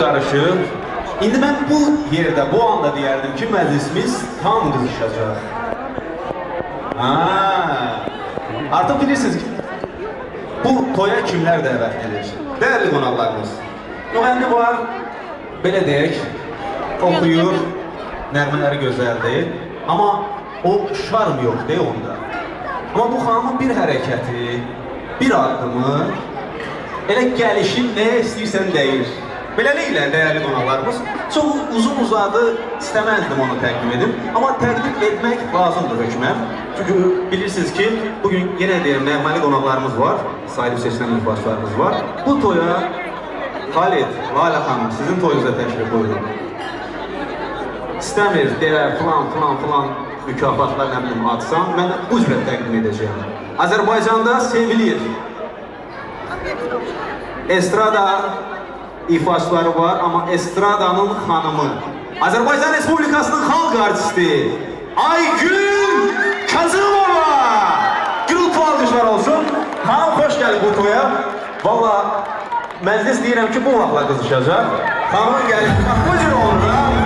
Qarışıb. İndi mən bu yerdə, bu anda deyərdim ki, məclisimiz tam qızışacaq. Artıq bilirsiniz ki, bu toya kimlər dəvət edir? Dəyərli qonaqlarımız. Müğənni var, belə deyək, oxuyur, nəğmələri gözəldir. Amma o şarm yox, deyək onda. Amma bu xanımın bir hərəkəti, bir addımı, elə gəlişin nəyə istəyirsən deyir. Beləliklə, dəyərli qonaqlarımız, çox uzun-uzadı istəməzdim onu təqdim edim. Amma təqdim etmək lazımdır hökmən. Çünki bilirsiniz ki, bugün yenə deyirəm, nəğməli qonaqlarımız var, sahib seçilən mübaşlarımız var. Bu toya Xalid, Lalə xanım, sizin toyunuza təşrif buyurun. İstəmir, deyər, filan mükafatlar nə bilim atsam, mən bu cürə təqdim edəcəyəm. Azərbaycanda sevilir. Estrada ifaçıları var, amma estradanın xanımı, Azərbaycan Respublikasının xalq artisti Aygün Kazımova! Gürültü alqışlar olsun. Xanım, xoş gəlin bu toya. Valla, məclis deyirəm ki, bu vaxtla qızışacaq. Xanımın gəlin, bu cür olur da.